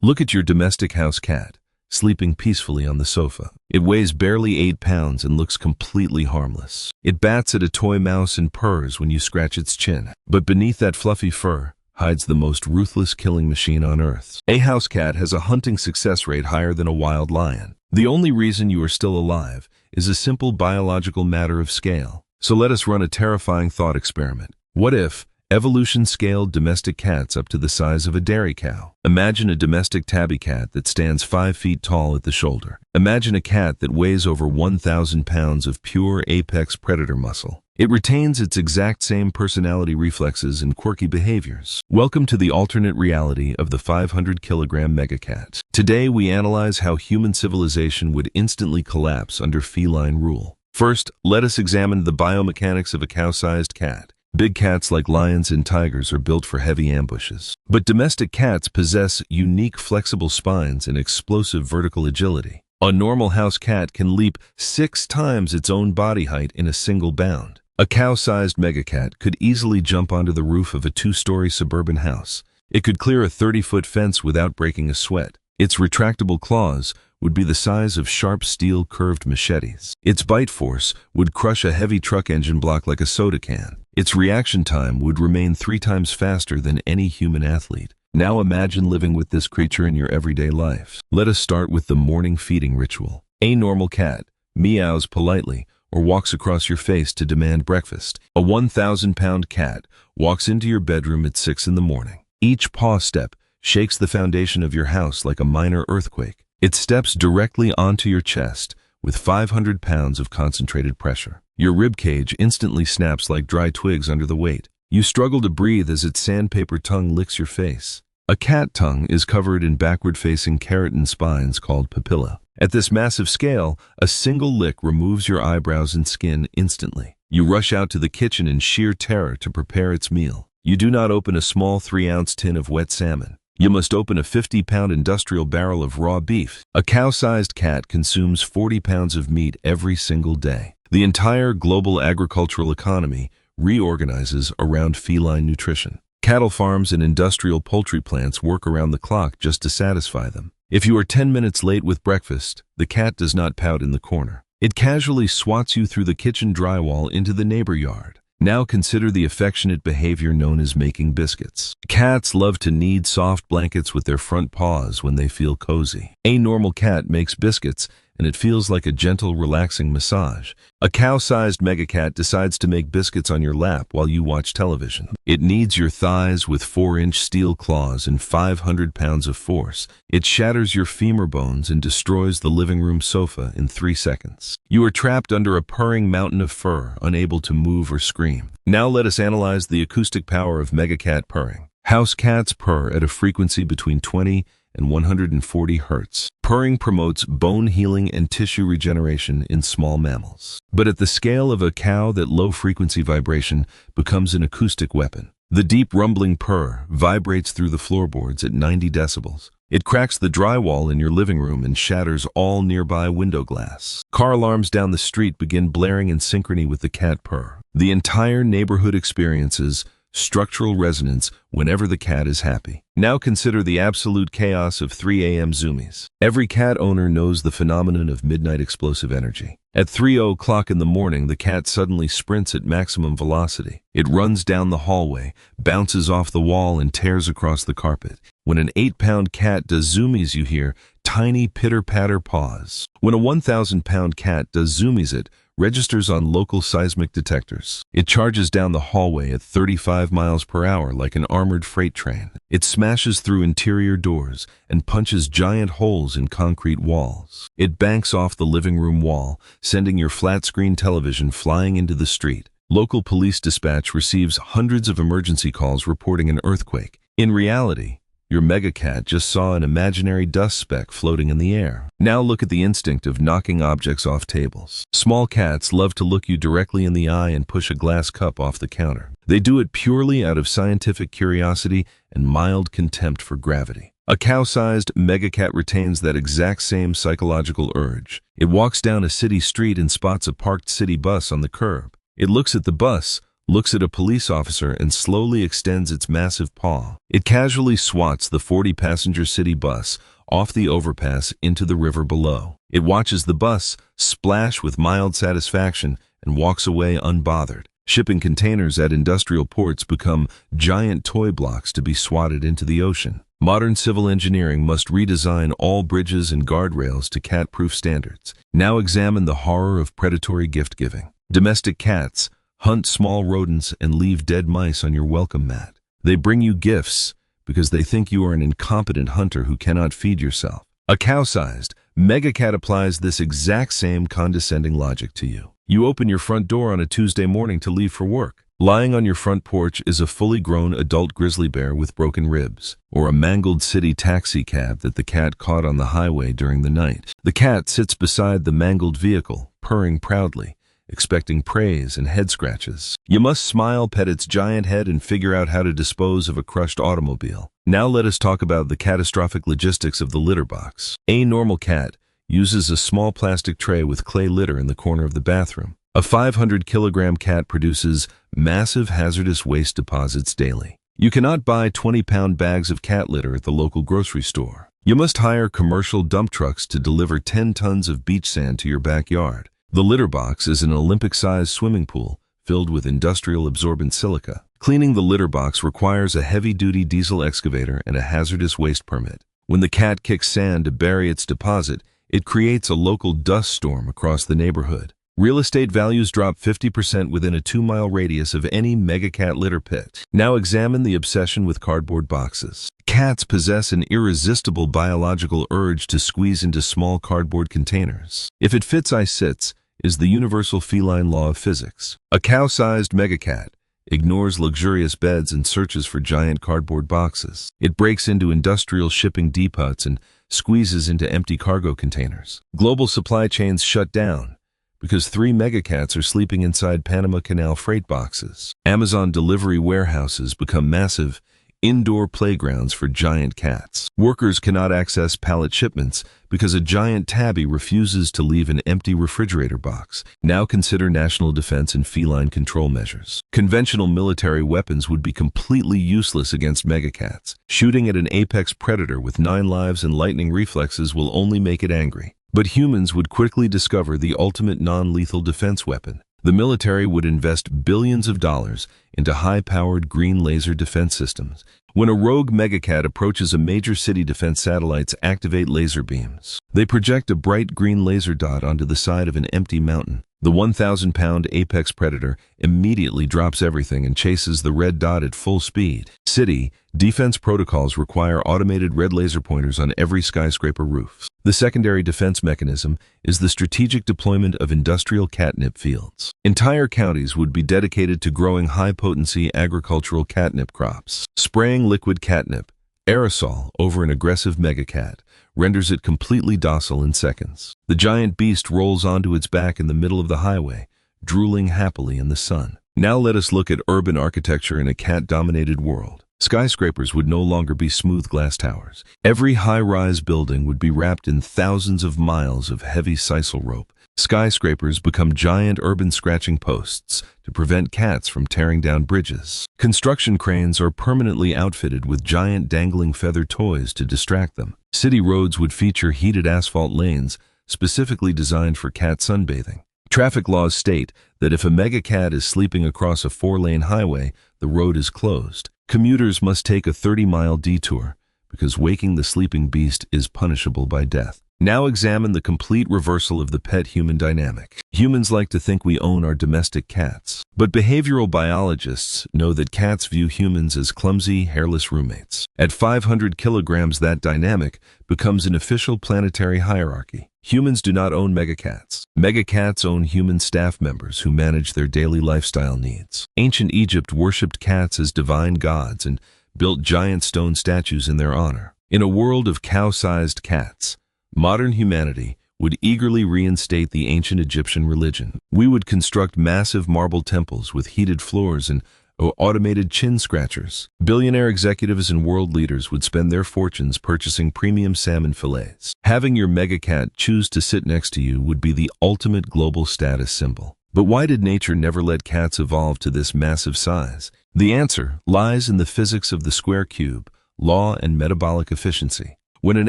Look at your domestic house cat, sleeping peacefully on the sofa. It weighs barely 8 pounds and looks completely harmless. It bats at a toy mouse and purrs when you scratch its chin. But beneath that fluffy fur hides the most ruthless killing machine on earth. A house cat has a hunting success rate higher than a wild lion. The only reason you are still alive is a simple biological matter of scale. So let us run a terrifying thought experiment. What if evolution scaled domestic cats up to the size of a dairy cow? Imagine a domestic tabby cat that stands 5 feet tall at the shoulder. Imagine a cat that weighs over 1,000 pounds of pure apex predator muscle. It retains its exact same personality, reflexes, and quirky behaviors. Welcome to the alternate reality of the 500-kilogram megacat. Today we analyze how human civilization would instantly collapse under feline rule. First, let us examine the biomechanics of a cow-sized cat. Big cats like lions and tigers are built for heavy ambushes. But domestic cats possess unique flexible spines and explosive vertical agility. A normal house cat can leap 6 times its own body height in a single bound. A cow-sized megacat could easily jump onto the roof of a 2-story suburban house. It could clear a 30-foot fence without breaking a sweat. Its retractable claws would be the size of sharp steel curved machetes. Its bite force would crush a heavy truck engine block like a soda can. Its reaction time would remain 3 times faster than any human athlete. Now imagine living with this creature in your everyday life. Let us start with the morning feeding ritual. A normal cat meows politely or walks across your face to demand breakfast. A 1,000-pound cat walks into your bedroom at 6 in the morning. Each paw step shakes the foundation of your house like a minor earthquake. It steps directly onto your chest with 500 pounds of concentrated pressure. Your ribcage instantly snaps like dry twigs under the weight. You struggle to breathe as its sandpaper tongue licks your face. A cat tongue is covered in backward-facing keratin spines called papilla. At this massive scale, a single lick removes your eyebrows and skin instantly. You rush out to the kitchen in sheer terror to prepare its meal. You do not open a small 3-ounce tin of wet salmon. You must open a 50-pound industrial barrel of raw beef. A cow-sized cat consumes 40 pounds of meat every single day. The entire global agricultural economy reorganizes around feline nutrition. Cattle farms and industrial poultry plants work around the clock just to satisfy them. If you are 10 minutes late with breakfast, the cat does not pout in the corner. It casually swats you through the kitchen drywall into the neighbor yard. Now consider the affectionate behavior known as making biscuits. Cats love to knead soft blankets with their front paws when they feel cozy. A normal cat makes biscuits, and it feels like a gentle, relaxing massage. A cow-sized megacat decides to make biscuits on your lap while you watch television. It kneads your thighs with 4-inch steel claws and 500 pounds of force. It shatters your femur bones and destroys the living room sofa in 3 seconds. You are trapped under a purring mountain of fur, unable to move or scream. Now let us analyze the acoustic power of megacat purring. House cats purr at a frequency between 20 and 140 hertz. Purring promotes bone healing and tissue regeneration in small mammals. But at the scale of a cow, that low-frequency vibration becomes an acoustic weapon. The deep rumbling purr vibrates through the floorboards at 90 decibels. It cracks the drywall in your living room and shatters all nearby window glass. Car alarms down the street begin blaring in synchrony with the cat purr. The entire neighborhood experiences structural resonance whenever the cat is happy. Now consider the absolute chaos of 3 a.m. zoomies. Every cat owner knows the phenomenon of midnight explosive energy. At 3:00 in the morning, the cat suddenly sprints at maximum velocity. It runs down the hallway, bounces off the wall, and tears across the carpet. When an 8-pound cat does zoomies, you hear tiny pitter-patter paws. When a 1,000-pound cat does zoomies, it registers on local seismic detectors. It charges down the hallway at 35 miles per hour like an armored freight train. It smashes through interior doors and punches giant holes in concrete walls. It banks off the living room wall, sending your flat-screen television flying into the street. Local police dispatch receives hundreds of emergency calls reporting an earthquake. In reality, your megacat just saw an imaginary dust speck floating in the air. Now look at the instinct of knocking objects off tables. Small cats love to look you directly in the eye and push a glass cup off the counter. They do it purely out of scientific curiosity and mild contempt for gravity. A cow-sized megacat retains that exact same psychological urge. It walks down a city street and spots a parked city bus on the curb. It looks at the bus, looks at a police officer and slowly extends its massive paw. It casually swats the 40-passenger city bus off the overpass into the river below. It watches the bus splash with mild satisfaction and walks away unbothered. Shipping containers at industrial ports become giant toy blocks to be swatted into the ocean. Modern civil engineering must redesign all bridges and guardrails to cat-proof standards. Now examine the horror of predatory gift-giving. Domestic cats hunt small rodents and leave dead mice on your welcome mat. They bring you gifts because they think you are an incompetent hunter who cannot feed yourself. A cow-sized megacat applies this exact same condescending logic to you. You open your front door on a Tuesday morning to leave for work. Lying on your front porch is a fully grown adult grizzly bear with broken ribs, or a mangled city taxi cab that the cat caught on the highway during the night. The cat sits beside the mangled vehicle, purring proudly, expecting praise and head scratches. You must smile, pet its giant head, and figure out how to dispose of a crushed automobile. Now let us talk about the catastrophic logistics of the litter box. A normal cat uses a small plastic tray with clay litter in the corner of the bathroom. A 500-kilogram cat produces massive hazardous waste deposits daily. You cannot buy 20-pound bags of cat litter at the local grocery store. You must hire commercial dump trucks to deliver 10 tons of beach sand to your backyard. The litter box is an Olympic-sized swimming pool filled with industrial absorbent silica. Cleaning the litter box requires a heavy-duty diesel excavator and a hazardous waste permit. When the cat kicks sand to bury its deposit, it creates a local dust storm across the neighborhood. Real estate values drop 50% within a 2-mile radius of any megacat litter pit. Now examine the obsession with cardboard boxes. Cats possess an irresistible biological urge to squeeze into small cardboard containers. If it fits, I sits is the universal feline law of physics. A cow-sized megacat ignores luxurious beds and searches for giant cardboard boxes. It breaks into industrial shipping depots and squeezes into empty cargo containers. Global supply chains shut down because 3 megacats are sleeping inside Panama Canal freight boxes. Amazon delivery warehouses become massive indoor playgrounds for giant cats. Workers cannot access pallet shipments because a giant tabby refuses to leave an empty refrigerator box. Now consider national defense and feline control measures. Conventional military weapons would be completely useless against megacats. Shooting at an apex predator with 9 lives and lightning reflexes will only make it angry. But humans would quickly discover the ultimate non-lethal defense weapon. The military would invest billions of dollars into high-powered green laser defense systems. When a rogue megacat approaches a major city, defense satellites activate laser beams. They project a bright green laser dot onto the side of an empty mountain. The 1,000-pound apex predator immediately drops everything and chases the red dot at full speed. City defense protocols require automated red laser pointers on every skyscraper roof. The secondary defense mechanism is the strategic deployment of industrial catnip fields. Entire counties would be dedicated to growing high-potency agricultural catnip crops. Spraying liquid catnip, aerosol, over an aggressive megacat renders it completely docile in seconds. The giant beast rolls onto its back in the middle of the highway, drooling happily in the sun. Now let us look at urban architecture in a cat-dominated world. Skyscrapers would no longer be smooth glass towers. Every high-rise building would be wrapped in thousands of miles of heavy sisal rope. Skyscrapers become giant urban scratching posts to prevent cats from tearing down bridges. Construction cranes are permanently outfitted with giant dangling feather toys to distract them. City roads would feature heated asphalt lanes specifically designed for cat sunbathing. Traffic laws state that if a megacat is sleeping across a 4-lane highway, the road is closed. Commuters must take a 30-mile detour because waking the sleeping beast is punishable by death. Now examine the complete reversal of the pet-human dynamic. Humans like to think we own our domestic cats, but behavioral biologists know that cats view humans as clumsy, hairless roommates. At 500 kilograms, that dynamic becomes an official planetary hierarchy. Humans do not own megacats. Megacats own human staff members who manage their daily lifestyle needs. Ancient Egypt worshipped cats as divine gods and built giant stone statues in their honor. In a world of cow-sized cats, modern humanity would eagerly reinstate the ancient Egyptian religion. We would construct massive marble temples with heated floors and automated chin scratchers. Billionaire executives and world leaders would spend their fortunes purchasing premium salmon fillets. Having your megacat choose to sit next to you would be the ultimate global status symbol. But why did nature never let cats evolve to this massive size? The answer lies in the physics of the square cube, law and metabolic efficiency. When an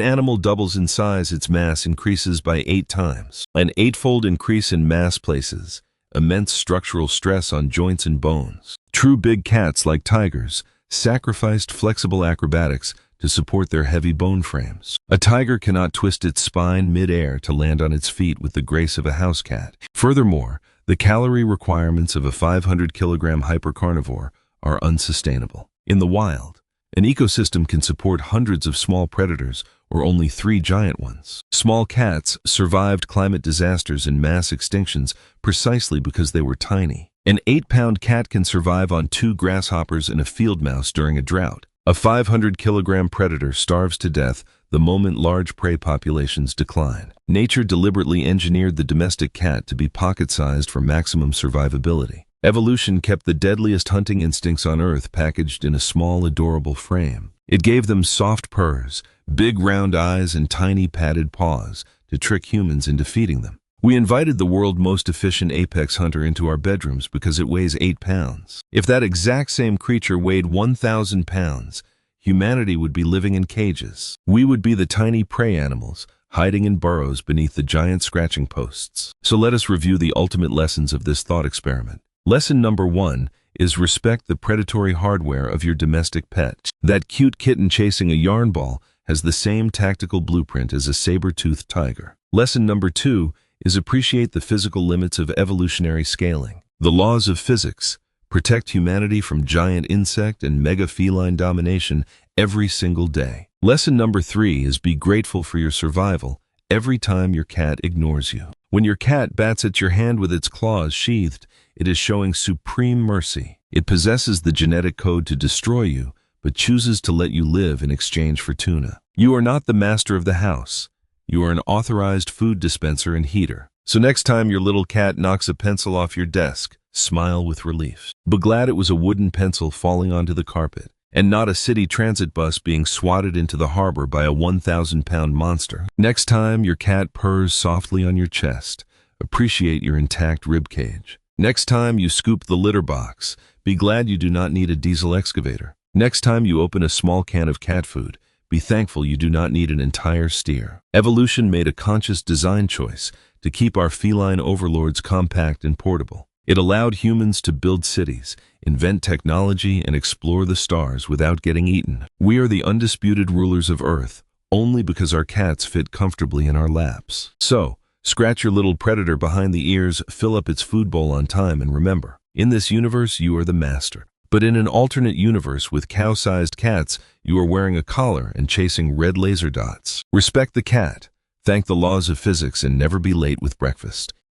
animal doubles in size, its mass increases by 8 times. An 8-fold increase in mass places immense structural stress on joints and bones. True big cats, like tigers, sacrificed flexible acrobatics to support their heavy bone frames. A tiger cannot twist its spine mid-air to land on its feet with the grace of a house cat. Furthermore, the calorie requirements of a 500-kilogram hypercarnivore are unsustainable. In the wild, an ecosystem can support hundreds of small predators or only 3 giant ones. Small cats survived climate disasters and mass extinctions precisely because they were tiny. An 8-pound cat can survive on 2 grasshoppers and a field mouse during a drought. A 500-kilogram predator starves to death the moment large prey populations decline. Nature deliberately engineered the domestic cat to be pocket-sized for maximum survivability. Evolution kept the deadliest hunting instincts on Earth packaged in a small, adorable frame. It gave them soft purrs, big round eyes, and tiny padded paws to trick humans into feeding them. We invited the world's most efficient apex hunter into our bedrooms because it weighs 8 pounds. If that exact same creature weighed 1,000 pounds, humanity would be living in cages. We would be the tiny prey animals, hiding in burrows beneath the giant scratching posts. So let us review the ultimate lessons of this thought experiment. Lesson number 1 is respect the predatory hardware of your domestic pet. That cute kitten chasing a yarn ball has the same tactical blueprint as a saber-toothed tiger. Lesson number 2 is appreciate the physical limits of evolutionary scaling. The laws of physics protect humanity from giant insect and mega feline domination every single day. Lesson number 3 is be grateful for your survival every time your cat ignores you. When your cat bats at your hand with its claws sheathed, it is showing supreme mercy. It possesses the genetic code to destroy you, but chooses to let you live in exchange for tuna. You are not the master of the house. You are an authorized food dispenser and heater. So next time your little cat knocks a pencil off your desk, smile with relief. Be glad it was a wooden pencil falling onto the carpet, and not a city transit bus being swatted into the harbor by a 1,000-pound monster. Next time your cat purrs softly on your chest, appreciate your intact rib cage. Next time you scoop the litter box, be glad you do not need a diesel excavator. Next time you open a small can of cat food, be thankful you do not need an entire steer. Evolution made a conscious design choice to keep our feline overlords compact and portable. It allowed humans to build cities, invent technology, and explore the stars without getting eaten. We are the undisputed rulers of Earth, only because our cats fit comfortably in our laps. So, scratch your little predator behind the ears, fill up its food bowl on time, and remember, in this universe you are the master. But in an alternate universe with cow-sized cats, you are wearing a collar and chasing red laser dots. Respect the cat, thank the laws of physics, and never be late with breakfast.